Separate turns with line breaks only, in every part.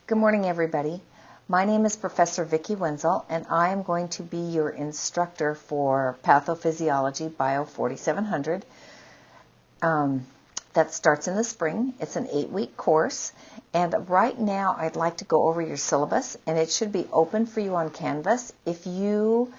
Good morning, everybody. My name is Professor Vicki Wenzel, and I am going to be your instructor for Pathophysiology Bio 4700. That starts in the spring. It's an 8-week course, and right now I'd like to go over your syllabus, and it should be open for you on Canvas. If you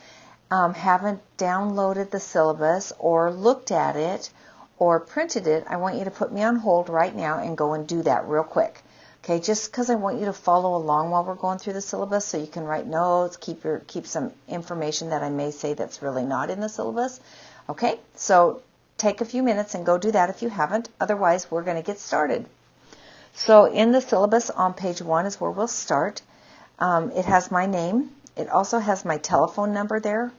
haven't downloaded the syllabus or looked at it or printed it, I want you to put me on hold right now and go and do that real quick. Okay, just because I want you to follow along while we're going through the syllabus so you can write notes, keep some information that I may say that's really not in the syllabus. Okay, so take a few minutes and go do that if you haven't. Otherwise, we're going to get started. So in the syllabus on page 1 is where we'll start. It has my name. It also has my telephone number there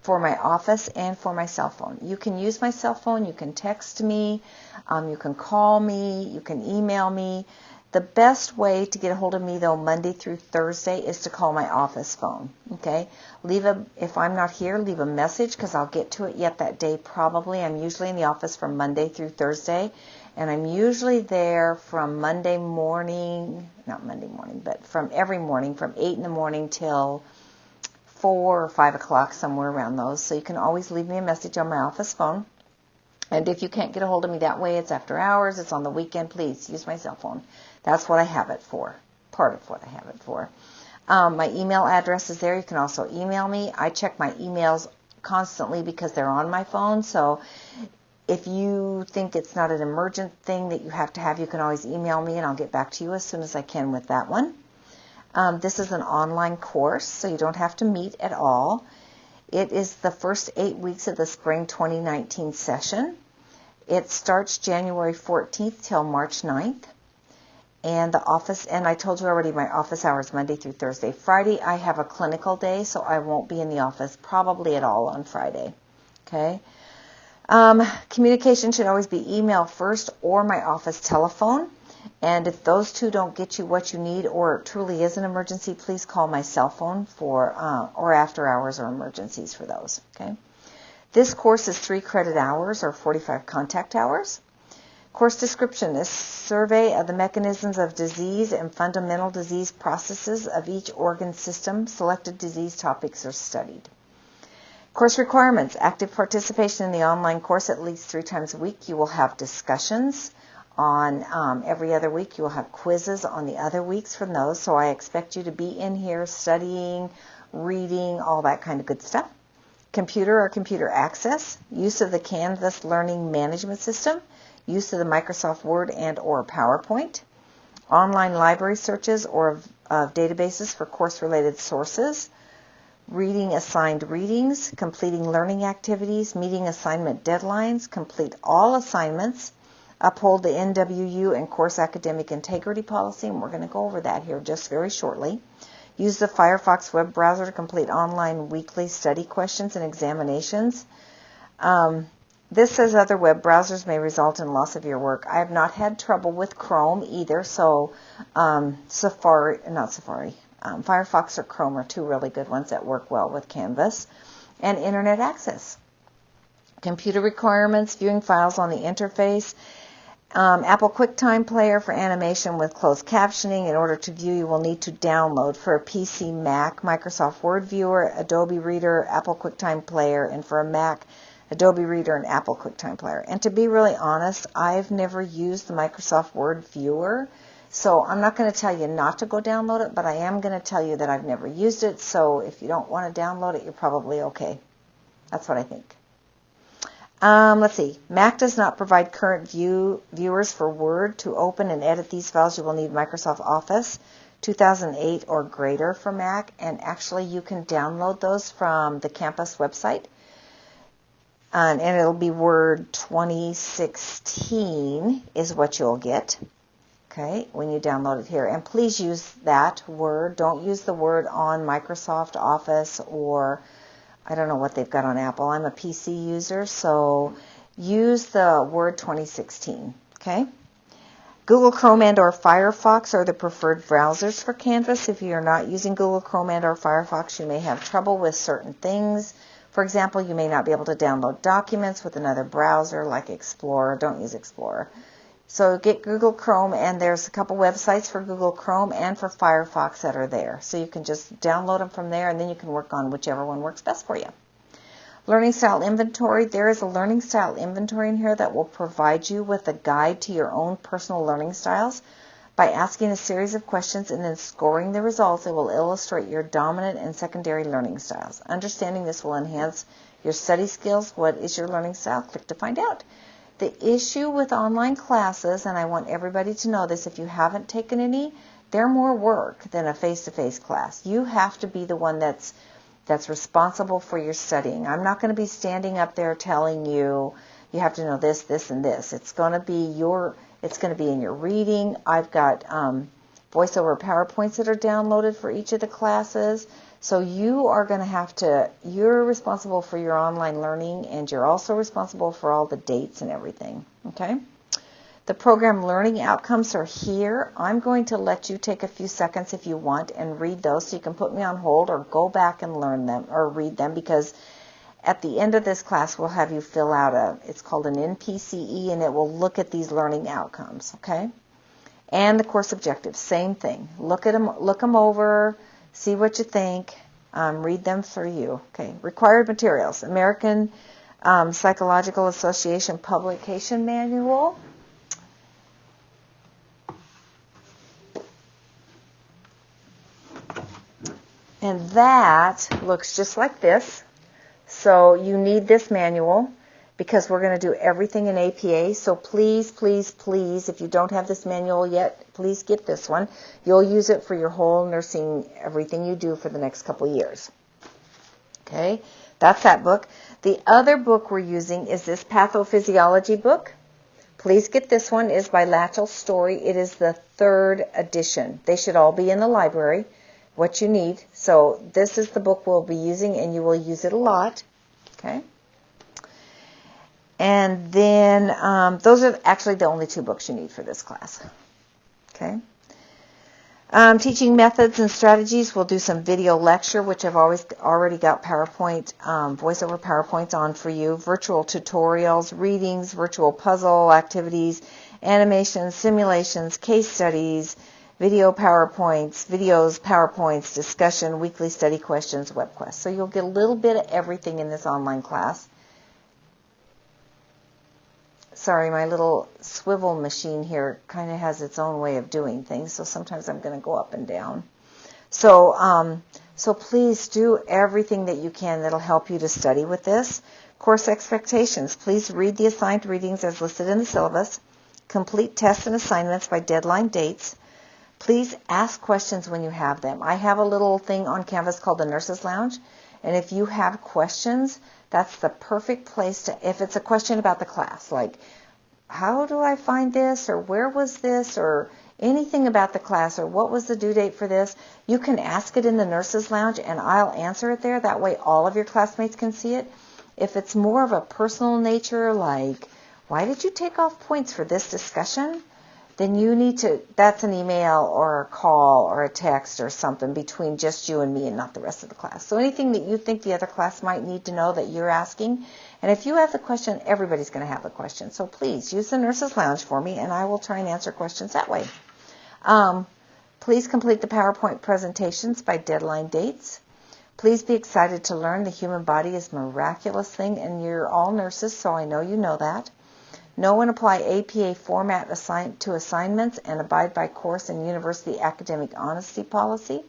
for my office and for my cell phone. You can use my cell phone. You can text me. You can call me. You can email me. The best way to get a hold of me, though, Monday through Thursday, is to call my office phone, okay? If I'm not here, leave a message because I'll get to it yet that day probably. I'm usually in the office from Monday through Thursday, and I'm usually there from Monday morning, not Monday morning, but from every morning, from 8 in the morning till 4 or 5 o'clock, somewhere around those. So you can always leave me a message on my office phone. And if you can't get a hold of me that way, it's after hours, it's on the weekend, please use my cell phone. That's what I have it for, part of what I have it for. My email address is there. You can also email me. I check my emails constantly because they're on my phone. So if you think it's not an emergent thing that you have to have, you can always email me and I'll get back to you as soon as I can with that one. This is an online course, so you don't have to meet at all. It is the first 8 weeks of the spring 2019 session. It starts January 14th till March 9th. And I told you already, my office hours Monday through Thursday. Friday, I have a clinical day, so I won't be in the office probably at all on Friday. Okay. Communication should always be email first or my office telephone. And if those two don't get you what you need or it truly is an emergency, please call my cell phone or after hours or emergencies for those. Okay. This course is 3 credit hours or 45 contact hours. Course description is survey of the mechanisms of disease and fundamental disease processes of each organ system. Selected disease topics are studied. Course requirements, active participation in the online course at least 3 times a week. You will have discussions on every other week. You will have quizzes on the other weeks from those. So I expect you to be in here studying, reading, all that kind of good stuff. Computer or computer access, use of the Canvas Learning Management System, use of the Microsoft Word and or PowerPoint, online library searches or of databases for course-related sources, reading assigned readings, completing learning activities, meeting assignment deadlines, complete all assignments, uphold the NWU and course academic integrity policy, and we're going to go over that here just very shortly. Use the Firefox web browser to complete online weekly study questions and examinations. This says other web browsers may result in loss of your work. I have not had trouble with Chrome either, so Firefox or Chrome are 2 really good ones that work well with Canvas. And internet access. Computer requirements, viewing files on the interface. Apple QuickTime Player for animation with closed captioning. In order to view, you will need to download for a PC, Mac, Microsoft Word Viewer, Adobe Reader, Apple QuickTime Player, and for a Mac, Adobe Reader and Apple QuickTime Player. And to be really honest, I've never used the Microsoft Word Viewer, so I'm not going to tell you not to go download it, but I am going to tell you that I've never used it, so if you don't want to download it, you're probably okay. That's what I think. Let's see. Mac does not provide current viewers for Word. To open and edit these files, you will need Microsoft Office 2008 or greater for Mac, and actually you can download those from the campus website. And it'll be Word 2016 is what you'll get, okay, when you download it here. And please use that Word. Don't use the Word on Microsoft Office or I don't know what they've got on Apple. I'm a PC user, so use the Word 2016, okay? Google Chrome and or Firefox are the preferred browsers for Canvas. If you're not using Google Chrome and or Firefox, you may have trouble with certain things. For example, you may not be able to download documents with another browser like Explorer. Don't use Explorer. So get Google Chrome, and there's a couple websites for Google Chrome and for Firefox that are there. So you can just download them from there, and then you can work on whichever one works best for you. Learning Style Inventory. There is a Learning Style Inventory in here that will provide you with a guide to your own personal learning styles. By asking a series of questions and then scoring the results, it will illustrate your dominant and secondary learning styles. Understanding this will enhance your study skills. What is your learning style? Click to find out. The issue with online classes, and I want everybody to know this, if you haven't taken any, they're more work than a face-to-face class. You have to be the one that's responsible for your studying. I'm not going to be standing up there telling you, you have to know this, this, and this. It's going to be in your reading. I've got voiceover PowerPoints that are downloaded for each of the classes. So you're responsible for your online learning, and you're also responsible for all the dates and everything. Okay? The program learning outcomes are here. I'm going to let you take a few seconds if you want and read those, so you can put me on hold or go back and learn them or read them, because at the end of this class we'll have you fill out it's called an NPCE, and it will look at these learning outcomes. Okay? And the course objectives, same thing. Look them over. See what you think. Read them for you. Okay. Required materials. American Psychological Association Publication Manual. And that looks just like this. So you need this manual because we're going to do everything in APA. So please, please, please, if you don't have this manual yet, please get this one. You'll use it for your whole nursing, everything you do for the next couple years. Okay, that's that book. The other book we're using is this Pathophysiology book. Please get this one. It is by Latchell Story. It is the 3rd edition. They should all be in the library, what you need. So this is the book we'll be using, and you will use it a lot. Okay. And then those are actually the only 2 books you need for this class. Okay. Teaching methods and strategies. We'll do some video lecture, which I've already got PowerPoint, voiceover PowerPoints on for you. Virtual tutorials, readings, virtual puzzle activities, animations, simulations, case studies, video PowerPoints, videos, PowerPoints, discussion, weekly study questions, web quests. So you'll get a little bit of everything in this online class. Sorry, my little Swivl machine here kind of has its own way of doing things, so sometimes I'm going to go up and down. So please do everything that you can that'll help you to study with this. Course expectations. Please read the assigned readings as listed in the syllabus. Complete tests and assignments by deadline dates. Please ask questions when you have them. I have a little thing on Canvas called the Nurses Lounge, and if you have questions, that's the perfect place to, if it's a question about the class, like how do I find this, or where was this, or anything about the class, or what was the due date for this, you can ask it in the Nurses Lounge, and I'll answer it there. That way all of your classmates can see it. If it's more of a personal nature, like why did you take off points for this discussion, then you need to, that's an email or a call or a text or something between just you and me and not the rest of the class. So anything that you think the other class might need to know that you're asking, and if you have the question, everybody's going to have the question. So please use the Nurses Lounge for me, and I will try and answer questions that way. Please complete the PowerPoint presentations by deadline dates. Please be excited to learn the human body is a miraculous thing, and you're all nurses, so I know you know that. Know and apply APA format to assignments and abide by course and university academic honesty policy.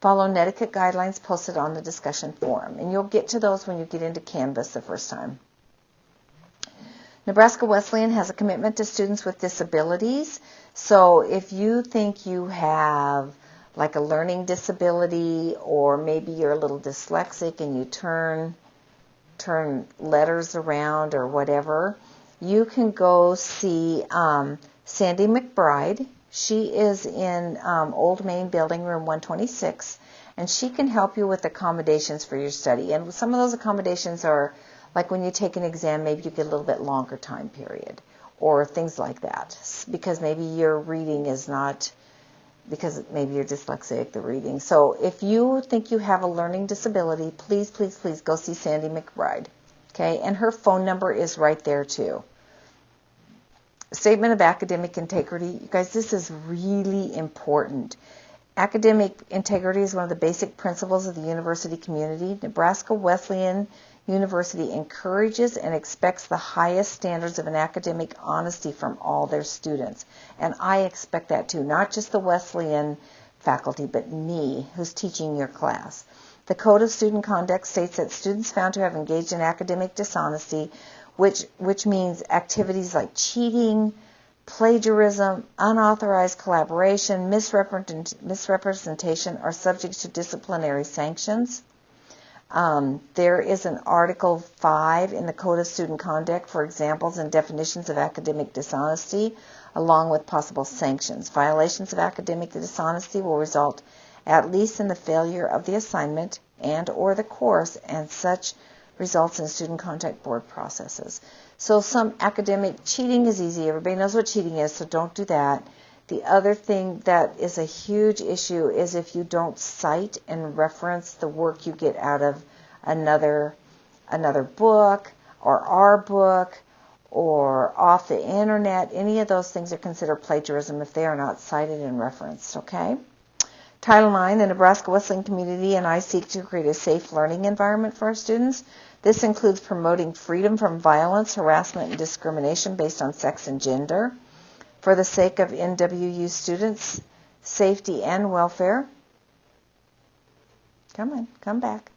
Follow netiquette guidelines posted on the discussion forum. And you'll get to those when you get into Canvas the first time. Nebraska Wesleyan has a commitment to students with disabilities. So if you think you have like a learning disability, or maybe you're a little dyslexic and you turn letters around or whatever, you can go see Sandy McBride. She is in Old Main Building, room 126, and she can help you with accommodations for your study. And some of those accommodations are like when you take an exam, maybe you get a little bit longer time period, or things like that, because maybe your reading is not, because maybe you're dyslexic, the reading. So if you think you have a learning disability, please, please, please go see Sandy McBride. Okay, and her phone number is right there too. Statement of academic integrity. You guys, this is really important. Academic integrity is one of the basic principles of the university community. Nebraska Wesleyan University encourages and expects the highest standards of an academic honesty from all their students. And I expect that too, not just the Wesleyan faculty, but me, who's teaching your class. The Code of Student Conduct states that students found to have engaged in academic dishonesty, which means activities like cheating, plagiarism, unauthorized collaboration, misrepresentation are subject to disciplinary sanctions. There is an Article 5 in the Code of Student Conduct for examples and definitions of academic dishonesty, along with possible sanctions. Violations of academic dishonesty will result at least in the failure of the assignment and or the course, and such results in student contact board processes. So some academic cheating is easy. Everybody knows what cheating is, so don't do that. The other thing that is a huge issue is if you don't cite and reference the work you get out of another book or our book or off the internet. Any of those things are considered plagiarism if they are not cited and referenced, okay? Title IX, the Nebraska Wesleyan community and I seek to create a safe learning environment for our students. This includes promoting freedom from violence, harassment, and discrimination based on sex and gender for the sake of NWU students' safety and welfare. Come on, come back.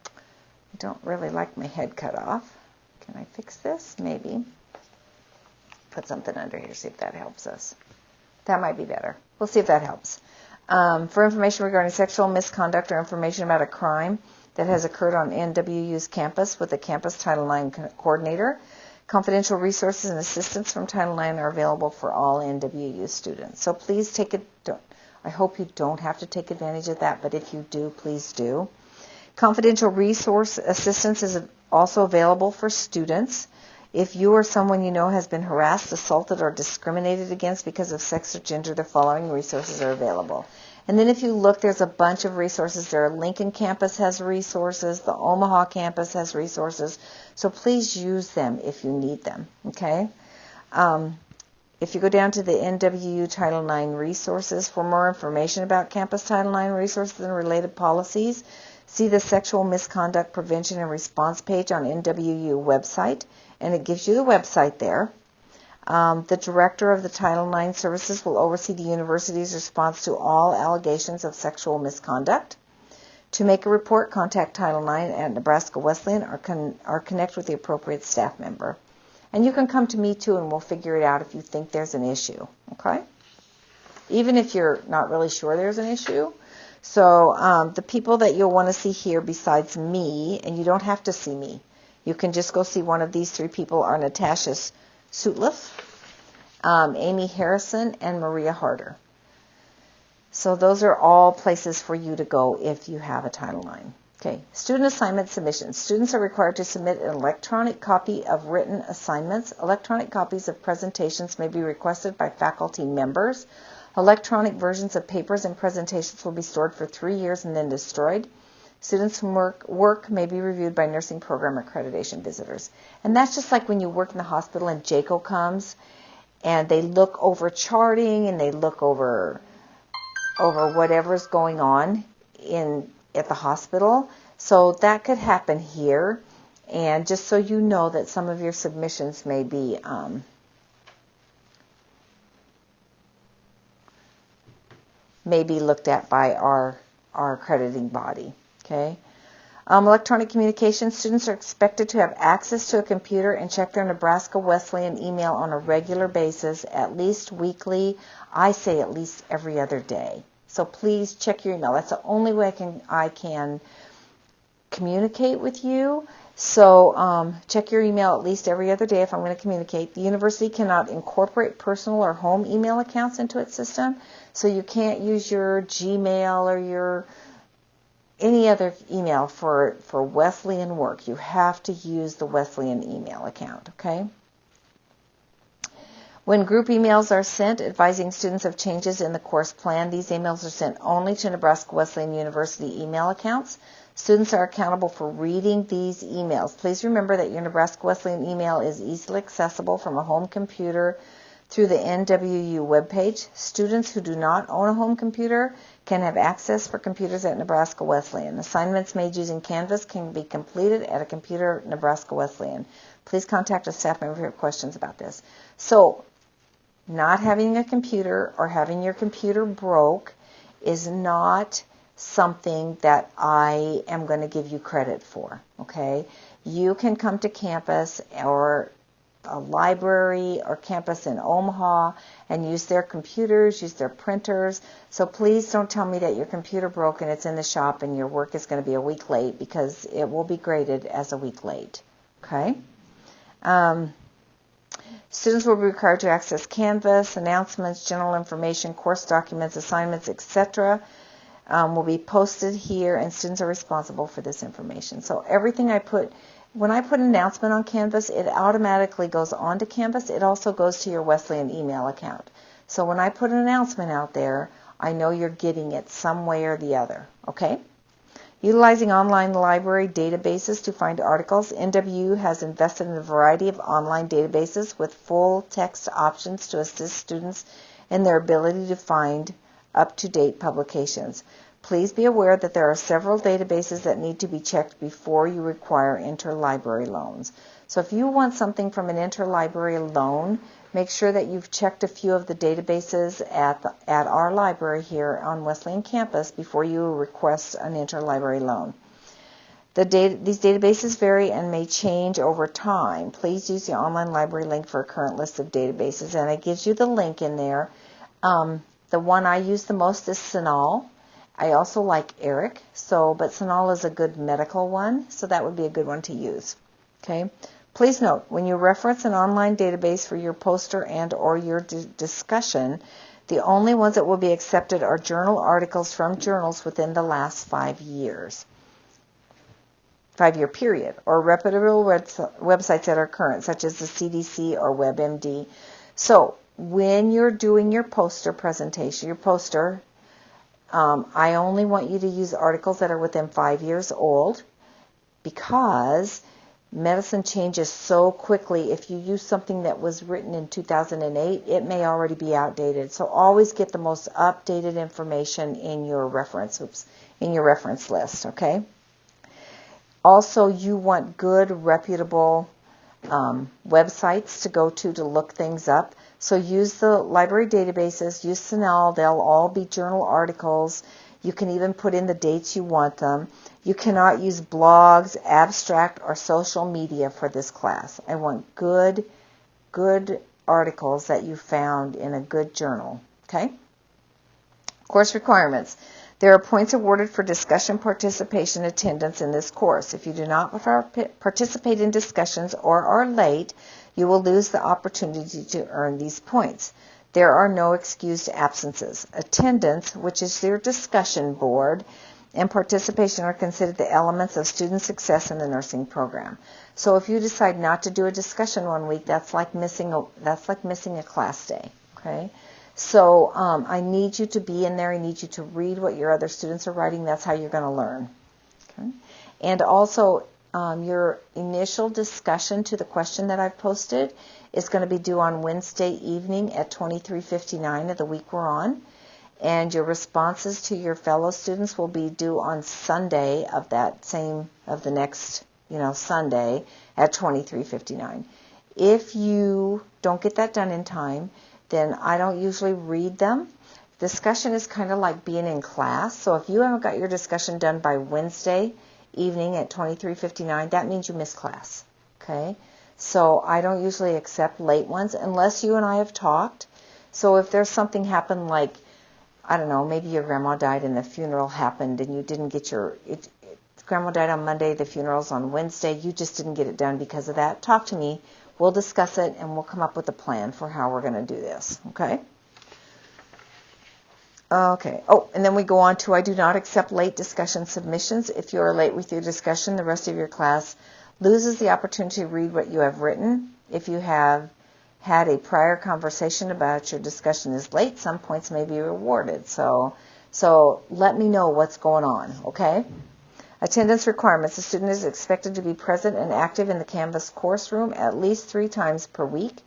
I don't really like my head cut off. Can I fix this? Maybe. Put something under here, see if that helps us. That might be better. We'll see if that helps. For information regarding sexual misconduct or information about a crime that has occurred on NWU's campus with the Campus Title IX coordinator, confidential resources and assistance from Title IX are available for all NWU students. So please take it. I hope you don't have to take advantage of that, but if you do, please do. Confidential resource assistance is also available for students. If you or someone you know has been harassed, assaulted, or discriminated against because of sex or gender, the following resources are available. And then if you look, there's a bunch of resources there. Lincoln campus has resources. The Omaha campus has resources. So please use them if you need them, okay? If you go down to the NWU Title IX resources, for more information about Campus Title IX resources and related policies, see the Sexual Misconduct Prevention and Response page on NWU website, and it gives you the website there. The director of the Title IX services will oversee the university's response to all allegations of sexual misconduct. To make a report, contact Title IX at Nebraska Wesleyan or connect with the appropriate staff member. And you can come to me too, and we'll figure it out if you think there's an issue, okay? Even if you're not really sure there's an issue. So the people that you'll want to see here besides me, and you don't have to see me, you can just go see one of these three people, are Natasha Sutliff, Amy Harrison, and Maria Harder. So those are all places for you to go if you have a Title IX. Okay, student assignment submissions. Students are required to submit an electronic copy of written assignments. Electronic copies of presentations may be requested by faculty members. Electronic versions of papers and presentations will be stored for 3 years and then destroyed. Students' work may be reviewed by nursing program accreditation visitors. And that's just like when you work in the hospital and JACO comes and they look over charting and they look over whatever's going on at the hospital. So that could happen here. And just so you know that some of your submissions may be looked at by our accrediting body. Okay. Electronic communication. Students are expected to have access to a computer and check their Nebraska Wesleyan email on a regular basis, at least weekly. I say at least every other day. So please check your email. That's the only way I can communicate with you. So check your email at least every other day if I'm going to communicate. The university cannot incorporate personal or home email accounts into its system. So you can't use your Gmail or any other email for Wesleyan work. You have to use the Wesleyan email account, okay? When group emails are sent advising students of changes in the course plan, these emails are sent only to Nebraska Wesleyan University email accounts. Students are accountable for reading these emails. Please remember that your Nebraska Wesleyan email is easily accessible from a home computer through the NWU webpage. Students who do not own a home computer can have access for computers at Nebraska Wesleyan. Assignments made using Canvas can be completed at a computer at Nebraska Wesleyan. Please contact a staff member if you have questions about this. So, not having a computer or having your computer broke is not something that I am going to give you credit for, okay? You can come to campus or a library or campus in Omaha and use their computers, use their printers. So please don't tell me that your computer broke and it's in the shop and your work is going to be a week late, because it will be graded as a week late, okay? Students will be required to access Canvas, announcements, general information, course documents, assignments, etc. Will be posted here, and students are responsible for this information. So everything I put, when I put an announcement on Canvas, it automatically goes onto Canvas. It also goes to your Wesleyan email account. So when I put an announcement out there, I know you're getting it some way or the other, okay? Utilizing online library databases to find articles, NWU has invested in a variety of online databases with full text options to assist students in their ability to find up-to-date publications. Please be aware that there are several databases that need to be checked before you require interlibrary loans. So if you want something from an interlibrary loan, make sure that you've checked a few of the databases at our library here on Wesleyan campus before you request an interlibrary loan. These databases vary and may change over time. Please use the online library link for a current list of databases, and it gives you the link in there. The one I use the most is Swivl. I also like Eric, but Swivl is a good medical one, so that would be a good one to use. Okay. Please note, when you reference an online database for your poster and or your discussion, the only ones that will be accepted are journal articles from journals within the last 5 years. 5-year period, or reputable websites that are current, such as the CDC or WebMD. So, when you're doing your poster presentation, I only want you to use articles that are within 5 years old, because medicine changes so quickly. If you use something that was written in 2008, it may already be outdated. So always get the most updated information in your reference list, okay? Also, you want good, reputable websites to go to look things up. So use the library databases, use Swivl. They'll all be journal articles. You can even put in the dates you want them. You cannot use blogs, abstract, or social media for this class. I want good articles that you found in a good journal, okay? Course requirements. There are points awarded for discussion participation attendance in this course. If you do not participate in discussions or are late, you will lose the opportunity to earn these points. There are no excused absences. Attendance, which is your discussion board, and participation are considered the elements of student success in the nursing program. So if you decide not to do a discussion one week, that's like missing a class day. Okay. So I need you to be in there. I need you to read what your other students are writing. That's how you're going to learn. Okay. And also, your initial discussion to the question that I've posted is going to be due on Wednesday evening at 23:59 of the week we're on. And your responses to your fellow students will be due on Sunday of the next, Sunday at 23:59. If you don't get that done in time, then I don't usually read them. Discussion is kind of like being in class. So if you haven't got your discussion done by Wednesday evening at 23:59, that means you missed class. Okay? So I don't usually accept late ones unless you and I have talked. So if there's something happened like, I don't know, maybe your grandma died and the funeral happened and you didn't get grandma died on Monday, the funeral's on Wednesday, you just didn't get it done because of that, talk to me. We'll discuss it and we'll come up with a plan for how we're going to do this, okay? Okay. Oh, and then we go on to, I do not accept late discussion submissions. If you are late with your discussion, the rest of your class loses the opportunity to read what you have written. If you have had a prior conversation about your discussion is late, some points may be rewarded. So let me know what's going on, okay? Attendance requirements. The student is expected to be present and active in the Canvas course room at least 3 times per week.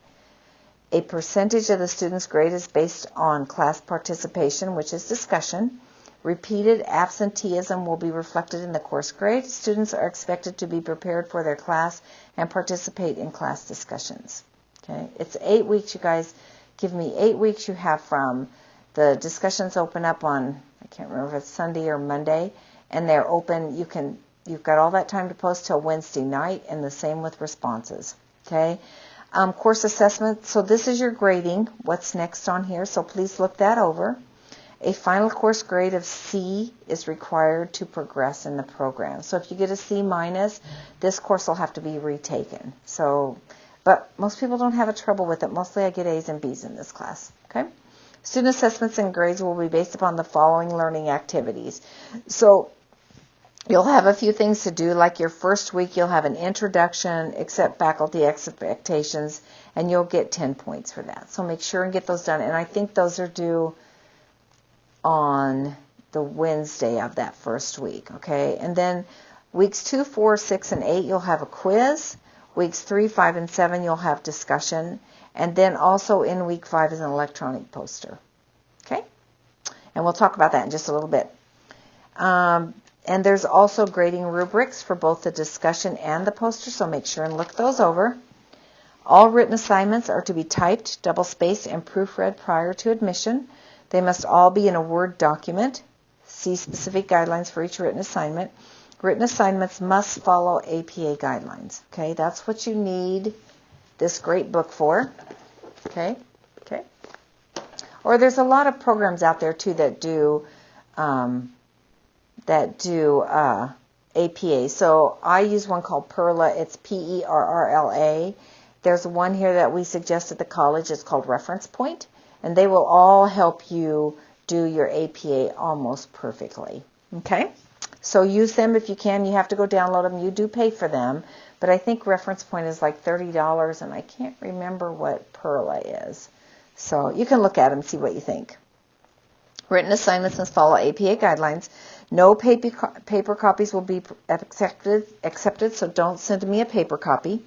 A percentage of the student's grade is based on class participation, which is discussion. Repeated absenteeism will be reflected in the course grade. Students are expected to be prepared for their class and participate in class discussions. Okay, it's 8 weeks, you guys. Give me 8 weeks. You have from the discussions open up on, I can't remember if it's Sunday or Monday, and they're open. You've got all that time to post till Wednesday night, and the same with responses. Okay, course assessment. So this is your grading. What's next on here? So please look that over. A final course grade of C is required to progress in the program. So if you get a C minus, this course will have to be retaken. So, but most people don't have a trouble with it. Mostly I get A's and B's in this class. Okay. Student assessments and grades will be based upon the following learning activities. So you'll have a few things to do, like your first week you'll have an introduction, accept faculty expectations, and you'll get 10 points for that. So make sure and get those done. And I think those are due on the Wednesday of that first week, okay? And then weeks 2, 4, 6, and 8, you'll have a quiz. Weeks 3, 5, and 7, you'll have discussion. And then also in week 5 is an electronic poster, okay? And we'll talk about that in just a little bit. And there's also grading rubrics for both the discussion and the poster, so make sure and look those over. All written assignments are to be typed, double-spaced, and proofread prior to admission. They must all be in a Word document. See specific guidelines for each written assignment. Written assignments must follow APA guidelines. Okay, that's what you need this great book for. Okay. Or there's a lot of programs out there too that do APA. So I use one called Perla. It's Perrla. There's one here that we suggest at the college. It's called Reference Point. And they will all help you do your APA almost perfectly. Okay? So use them if you can. You have to go download them. You do pay for them. But I think Reference Point is like $30, and I can't remember what Perla is. So you can look at them and see what you think. Written assignments must follow APA guidelines. No paper copies will be accepted, so don't send me a paper copy.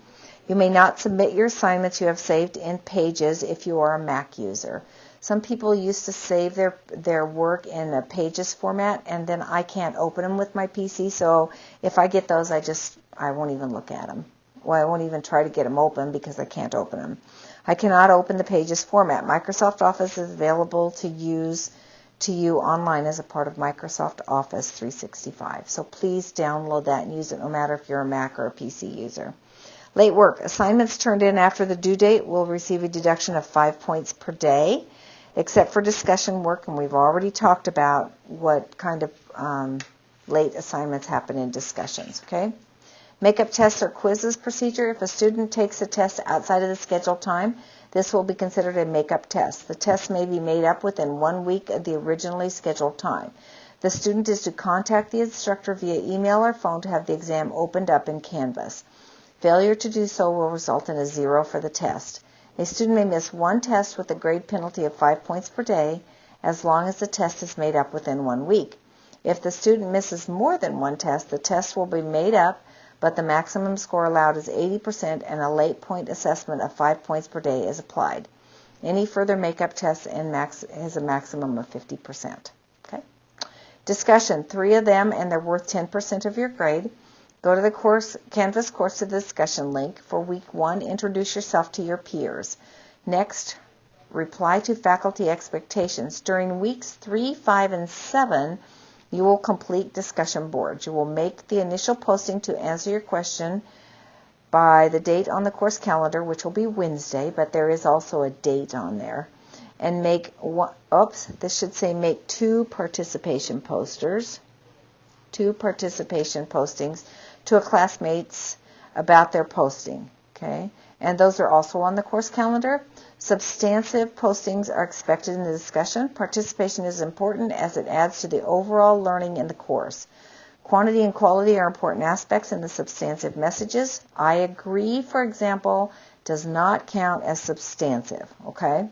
You may not submit your assignments you have saved in Pages if you are a Mac user. Some people used to save their work in a Pages format, and then I can't open them with my PC, so if I get those, I won't even look at them. Well, I won't even try to get them open because I can't open them. I cannot open the Pages format. Microsoft Office is available to use to you online as a part of Microsoft Office 365. So please download that and use it no matter if you're a Mac or a PC user. Late work. Assignments turned in after the due date will receive a deduction of 5 points per day, except for discussion work, and we've already talked about what kind of late assignments happen in discussions, okay? Makeup tests or quizzes procedure. If a student takes a test outside of the scheduled time, this will be considered a makeup test. The test may be made up within 1 week of the originally scheduled time. The student is to contact the instructor via email or phone to have the exam opened up in Canvas. Failure to do so will result in a 0 for the test. A student may miss one test with a grade penalty of 5 points per day as long as the test is made up within 1 week. If the student misses more than one test, the test will be made up, but the maximum score allowed is 80% and a late point assessment of 5 points per day is applied. Any further makeup tests has a maximum of 50%. Okay. Discussion, 3 of them, and they're worth 10% of your grade. Go to the Canvas course to the discussion link. For week 1, introduce yourself to your peers. Next, reply to faculty expectations. During weeks 3, 5, and 7, you will complete discussion boards. You will make the initial posting to answer your question by the date on the course calendar, which will be Wednesday, but there is also a date on there. And make 2 participation posters. 2 participation postings to a classmates about their posting, okay? And those are also on the course calendar. Substantive postings are expected in the discussion. Participation is important as it adds to the overall learning in the course. Quantity and quality are important aspects in the substantive messages. I agree, for example, does not count as substantive, okay?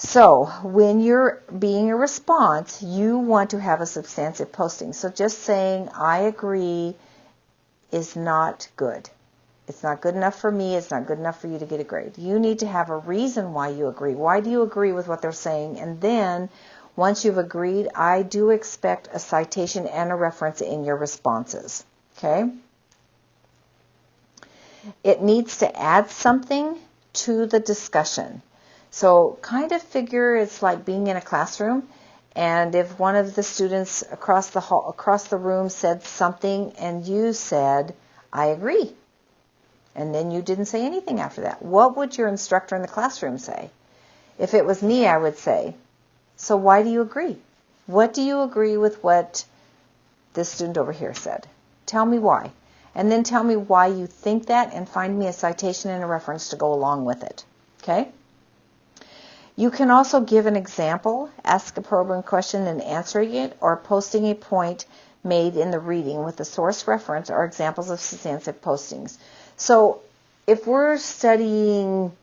So when you're being a response, you want to have a substantive posting. So just saying, I agree, is not good. It's not good enough for me. It's not good enough for you to get a grade. You need to have a reason why you agree. Why do you agree with what they're saying? And then once you've agreed, I do expect a citation and a reference in your responses. Okay? It needs to add something to the discussion. So kind of figure it's like being in a classroom, and if one of the students across the room said something and you said, I agree, and then you didn't say anything after that, what would your instructor in the classroom say? If it was me, I would say, so why do you agree? What do you agree with what this student over here said? Tell me why. And then tell me why you think that, and find me a citation and a reference to go along with it. Okay? You can also give an example, ask a probing question and answering it, or posting a point made in the reading with the source reference or examples of substantive postings. So if we're studying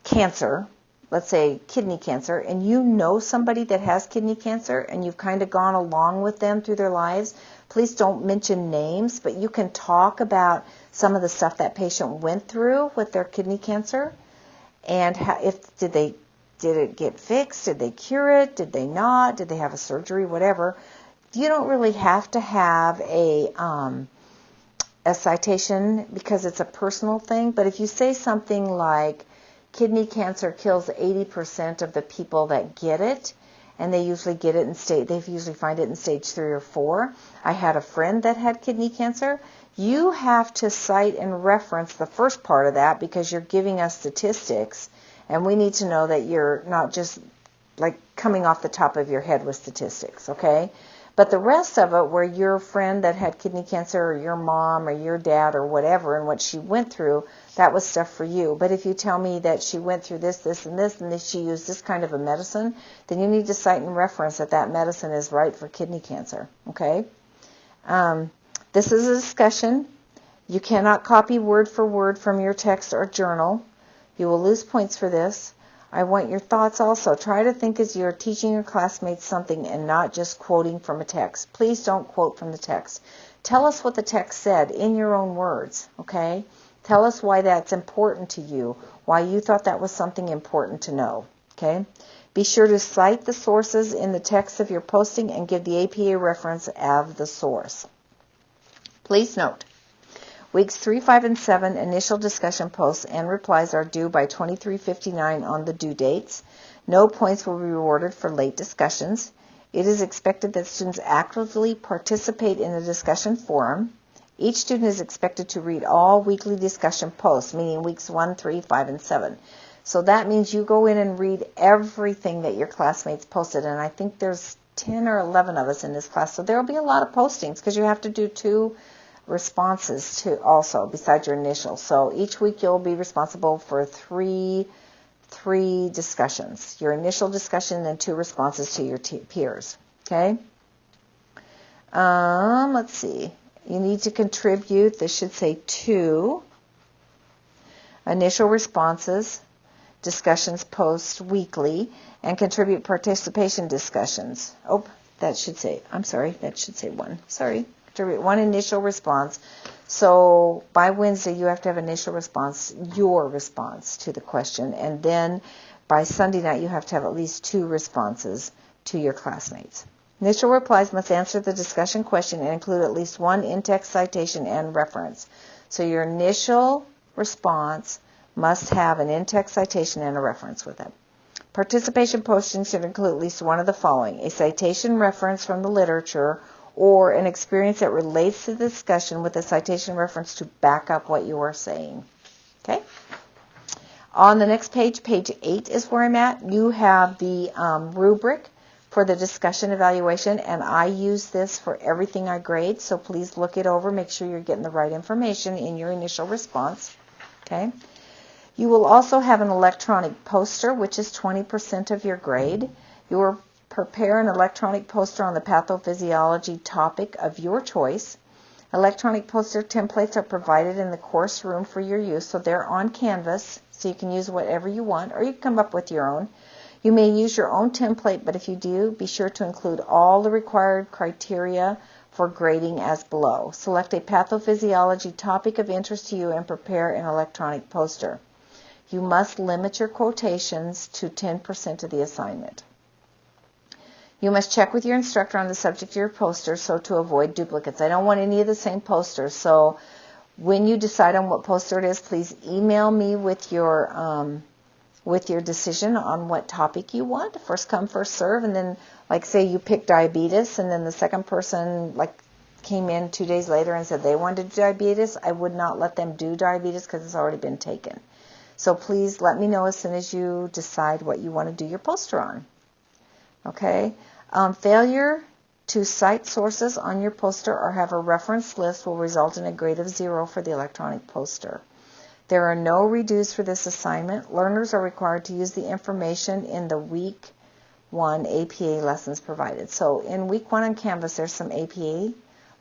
cancer, let's say kidney cancer, and you know somebody that has kidney cancer and you've kind of gone along with them through their lives, please don't mention names, but you can talk about some of the stuff that patient went through with their kidney cancer. And did it get fixed? Did they cure it? Did they not? Did they have a surgery? Whatever. You don't really have to have a citation because it's a personal thing. But if you say something like, kidney cancer kills 80% of the people that get it, and they usually get it they usually find it in stage 3 or 4. I had a friend that had kidney cancer. You have to cite and reference the first part of that because you're giving us statistics, and we need to know that you're not just like coming off the top of your head with statistics, okay? But the rest of it, where your friend that had kidney cancer, or your mom or your dad or whatever, and what she went through, that was stuff for you. But if you tell me that she went through this, this, and this, and that she used this kind of a medicine, then you need to cite and reference that that medicine is right for kidney cancer, okay? This is a discussion. You cannot copy word for word from your text or journal. You will lose points for this. I want your thoughts also. Try to think as you're teaching your classmates something and not just quoting from a text. Please don't quote from the text. Tell us what the text said in your own words, okay? Tell us why that's important to you, why you thought that was something important to know, okay? Be sure to cite the sources in the text of your posting and give the APA reference of the source. Please note, weeks 3, 5, and 7 initial discussion posts and replies are due by 23:59 on the due dates. No points will be rewarded for late discussions. It is expected that students actively participate in the discussion forum. Each student is expected to read all weekly discussion posts, meaning weeks 1, 3, 5, and 7. So that means you go in and read everything that your classmates posted, and I think there's 10 or 11 of us in this class, so there will be a lot of postings because you have to do 2 responses to also besides your initial. So each week you'll be responsible for three discussions. Your initial discussion and 2 responses to your peers. Okay? Let's see. You need to contribute, this should say 2 initial responses, discussions post weekly, and contribute participation discussions. Oh, that should say 1. Sorry. Contribute 1 initial response. So by Wednesday, you have to have initial response, your response to the question. And then by Sunday night, you have to have at least 2 responses to your classmates. Initial replies must answer the discussion question and include at least 1 in-text citation and reference. So your initial response must have an in-text citation and a reference with it. Participation posting should include at least 1 of the following: a citation reference from the literature, or an experience that relates to the discussion with a citation reference to back up what you are saying. Okay? On the next page, page 8 is where I'm at. You have the rubric for the discussion evaluation, and I use this for everything I grade, so please look it over. Make sure you're getting the right information in your initial response. Okay? You will also have an electronic poster, which is 20% of your grade. You will prepare an electronic poster on the pathophysiology topic of your choice. Electronic poster templates are provided in the course room for your use, so they're on Canvas, so you can use whatever you want, or you can come up with your own. You may use your own template, but if you do, be sure to include all the required criteria for grading as below. Select a pathophysiology topic of interest to you and prepare an electronic poster. You must limit your quotations to 10% of the assignment. You must check with your instructor on the subject of your poster so to avoid duplicates. I don't want any of the same posters, so when you decide on what poster it is, please email me with your decision on what topic you want. First come, first serve, and then, like, say you pick diabetes, and then the second person came in 2 days later and said they wanted to do diabetes. I would not let them do diabetes because it's already been taken. So please let me know as soon as you decide what you want to do your poster on. Okay? Failure to cite sources on your poster or have a reference list will result in a grade of 0 for the electronic poster. There are no redos for this assignment. Learners are required to use the information in the Week 1 APA lessons provided. So in Week 1 on Canvas, there's some APA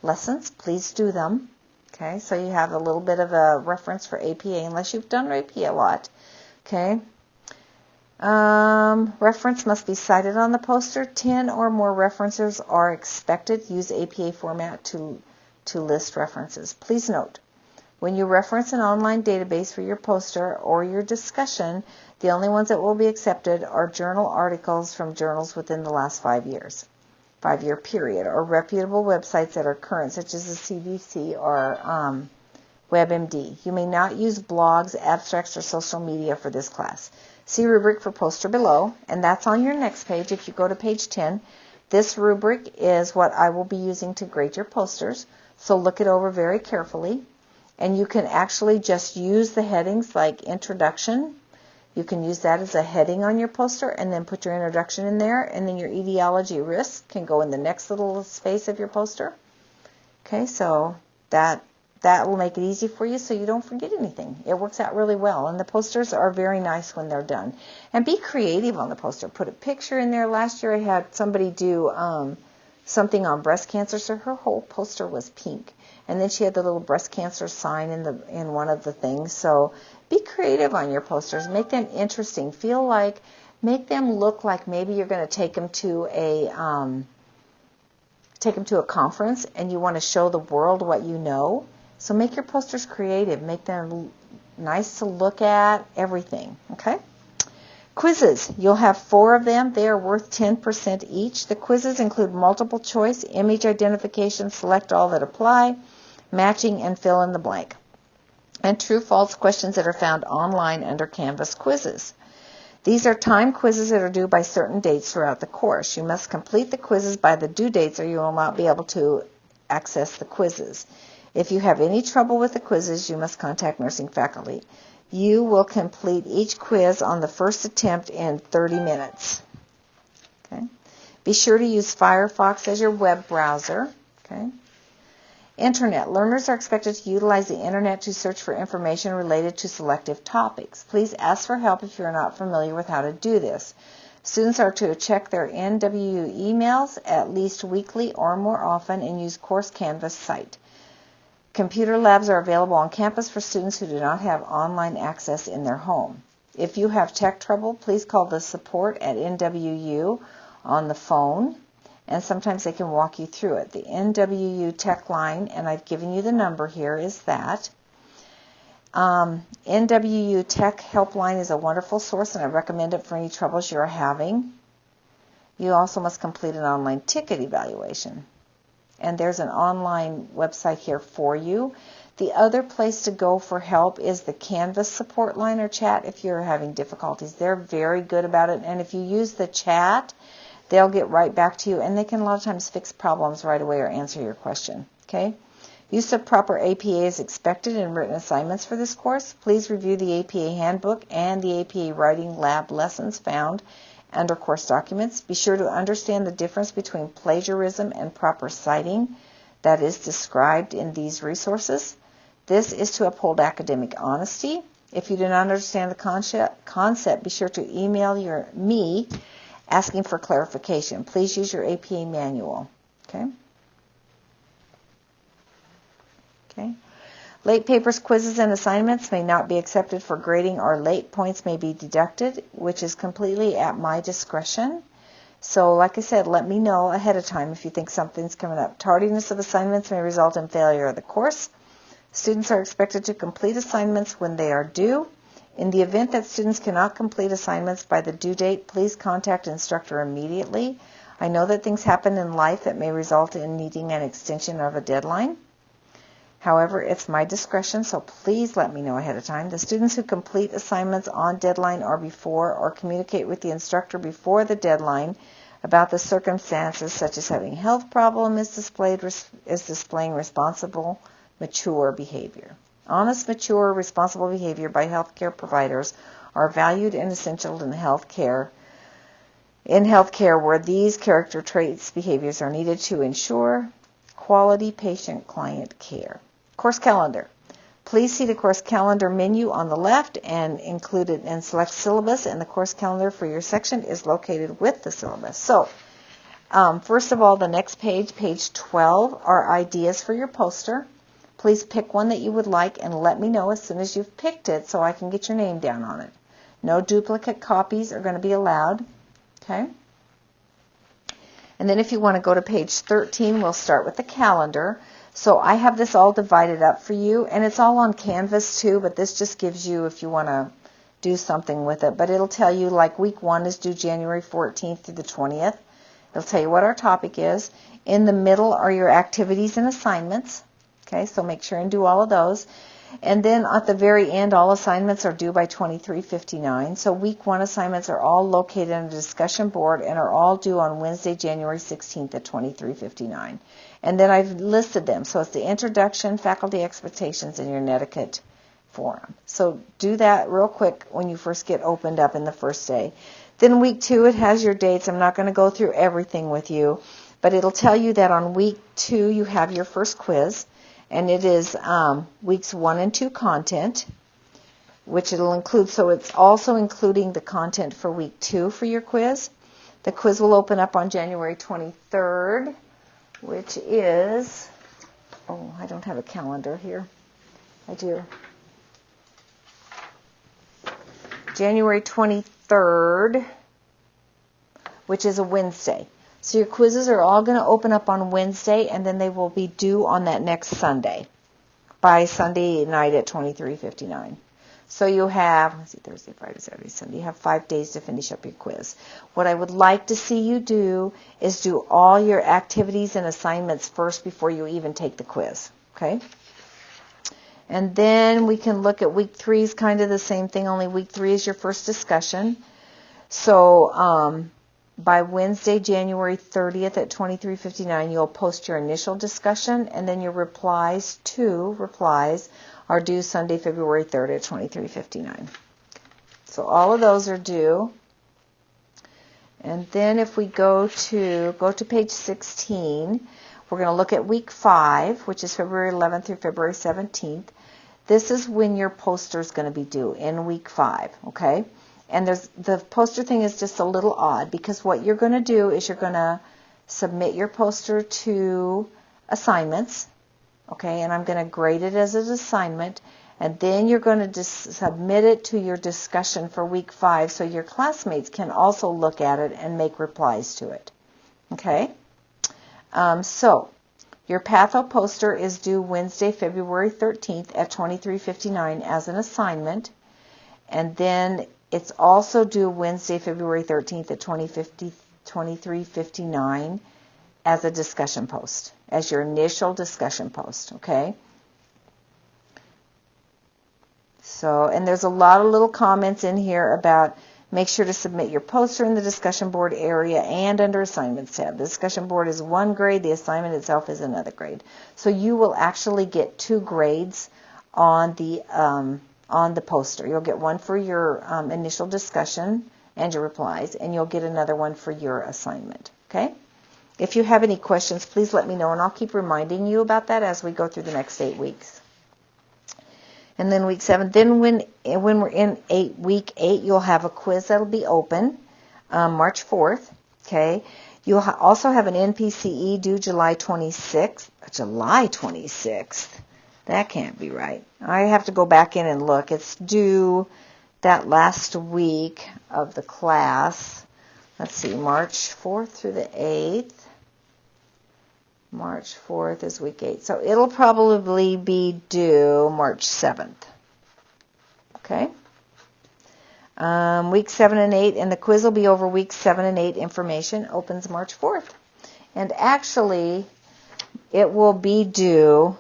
lessons. Please do them. Okay, so you have a little bit of a reference for APA, unless you've done APA a lot. Okay. Reference must be cited on the poster. 10 or more references are expected. Use APA format to list references. Please note, when you reference an online database for your poster or your discussion, the only ones that will be accepted are journal articles from journals within the last 5 years, 5-year period, or reputable websites that are current, such as the CDC or WebMD. You may not use blogs, abstracts, or social media for this class. See rubric for poster below, and that's on your next page. If you go to page 10, this rubric is what I will be using to grade your posters, so look it over very carefully. And you can actually just use the headings like introduction. You can use that as a heading on your poster and then put your introduction in there, and then your etiology risk can go in the next little space of your poster. Okay, so that will make it easy for you so you don't forget anything. It works out really well, and the posters are very nice when they're done. And be creative on the poster. Put a picture in there. Last year I had somebody do something on breast cancer, so her whole poster was pink. And then she had the little breast cancer sign in one of the things. So be creative on your posters. Make them interesting. Make them look like maybe you're going to take them to a conference and you want to show the world what you know. So make your posters creative. Make them nice to look at, everything. Okay? Quizzes. You'll have 4 of them. They are worth 10% each. The quizzes include multiple choice, image identification, select all that apply, matching, and fill in the blank, and true-false questions that are found online under Canvas quizzes. These are time quizzes that are due by certain dates throughout the course. You must complete the quizzes by the due dates or you will not be able to access the quizzes. If you have any trouble with the quizzes, you must contact nursing faculty. You will complete each quiz on the first attempt in 30 minutes. Okay. Be sure to use Firefox as your web browser. Okay. Internet. Learners are expected to utilize the Internet to search for information related to selective topics. Please ask for help if you are not familiar with how to do this. Students are to check their NWU emails at least weekly or more often and use Course Canvas site. Computer labs are available on campus for students who do not have online access in their home. If you have tech trouble, please call the support at NWU on the phone, and sometimes they can walk you through it. The NWU tech line, and I've given you the number here, is that. NWU Tech Helpline is a wonderful source, and I recommend it for any troubles you are having. You also must complete an online ticket evaluation. And there's an online website here for you. The other place to go for help is the Canvas support line or chat if you're having difficulties. They're very good about it. And if you use the chat, they'll get right back to you. And they can a lot of times fix problems right away or answer your question. Okay? Use of proper APA is expected in written assignments for this course. Please review the APA handbook and the APA writing lab lessons found under course documents. Be sure to understand the difference between plagiarism and proper citing that is described in these resources. This is to uphold academic honesty. If you do not understand the concept, be sure to email me asking for clarification. Please use your APA manual. Okay? Okay. Late papers, quizzes, and assignments may not be accepted for grading, or late points may be deducted, which is completely at my discretion. So, like I said, let me know ahead of time if you think something's coming up. Tardiness of assignments may result in failure of the course. Students are expected to complete assignments when they are due. In the event that students cannot complete assignments by the due date, please contact instructor immediately. I know that things happen in life that may result in needing an extension of a deadline. However, it's my discretion, so please let me know ahead of time. The students who complete assignments on deadline or before, or communicate with the instructor before the deadline about the circumstances, such as having a health problem, is displaying responsible, mature behavior. Honest, mature, responsible behavior by healthcare providers are valued and essential in healthcare. In healthcare, where these character traits, behaviors are needed to ensure quality patient-client care. Course calendar. Please see the course calendar menu on the left and select syllabus, and the course calendar for your section is located with the syllabus. So, first of all, the next page, page 12, are ideas for your poster. Please pick one that you would like and let me know as soon as you've picked it so I can get your name down on it. No duplicate copies are going to be allowed. Okay? And then if you want to go to page 13, we'll start with the calendar. So I have this all divided up for you, and it's all on Canvas too, but this just gives you if you want to do something with it. But it'll tell you, like, week 1 is due January 14th through the 20th. It'll tell you what our topic is. In the middle are your activities and assignments. Okay, so make sure and do all of those. And then at the very end, all assignments are due by 23:59. So week 1 assignments are all located on a discussion board and are all due on Wednesday, January 16th at 23:59. And then I've listed them. So it's the introduction, faculty expectations, and your netiquette forum. So do that real quick when you first get opened up in the first day. Then week 2, it has your dates. I'm not going to go through everything with you, but it'll tell you that on week 2 you have your first quiz. And it is weeks 1 and 2 content, which it'll include. So it's also including the content for week 2 for your quiz. The quiz will open up on January 23rd, which is, I don't have a calendar here. I do. January 23rd, which is a Wednesday. So your quizzes are all going to open up on Wednesday, and then they will be due on that next Sunday, by Sunday night at 23:59. So you have, Thursday, Friday, Saturday, Sunday. You have 5 days to finish up your quiz. What I would like to see you do is do all your activities and assignments first before you even take the quiz. Okay? And then we can look at week 3 is kind of the same thing, only week 3 is your first discussion. So, by Wednesday, January 30th at 23:59, you'll post your initial discussion, and then your replies are due Sunday, February 3rd at 23:59. So all of those are due. And then if we go to page 16, we're going to look at week 5, which is February 11th through February 17th. This is when your poster is going to be due, in week 5, okay? And the poster thing is just a little odd, because what you're going to do is you're going to submit your poster to assignments, okay? And I'm going to grade it as an assignment, and then you're going to submit it to your discussion for week 5 so your classmates can also look at it and make replies to it, okay? So your Patho poster is due Wednesday, February 13th at 23:59 as an assignment, and then it's also due Wednesday, February 13th at 23:59 as a discussion post, as your initial discussion post, okay? So, and there's a lot of little comments in here about make sure to submit your poster in the discussion board area and under assignments tab. The discussion board is 1 grade, the assignment itself is another grade. So you will actually get 2 grades on the poster. You'll get one for your initial discussion and your replies, and you'll get another one for your assignment. Okay? If you have any questions, please let me know, and I'll keep reminding you about that as we go through the next 8 weeks. And then week 7. Then when we're in week 8, you'll have a quiz that'll be open March 4th. Okay? You'll also have an NPCE due July 26th. July 26th. That can't be right. I have to go back in and look. It's due that last week of the class. Let's see, March 4th through the 8th. March 4th is week 8. So it'll probably be due March 7th. Okay? Week 7 and 8, and the quiz will be over week 7 and 8 information. Opens March 4th. And actually, it will be due,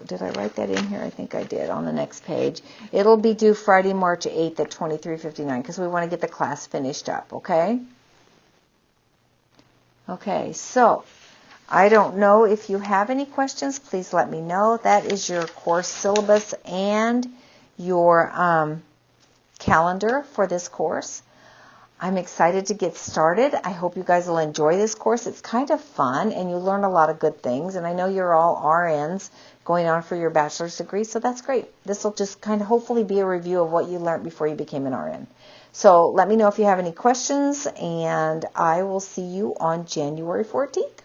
did I write that in here? I think I did on the next page. It'll be due Friday, March 8th at 23:59 because we want to get the class finished up, okay? Okay, so I don't know if you have any questions. Please let me know. That is your course syllabus and your calendar for this course. I'm excited to get started. I hope you guys will enjoy this course. It's kind of fun, and you learn a lot of good things. And I know you're all RNs going on for your bachelor's degree, so that's great. This will just kind of hopefully be a review of what you learned before you became an RN. So let me know if you have any questions, and I will see you on January 14th.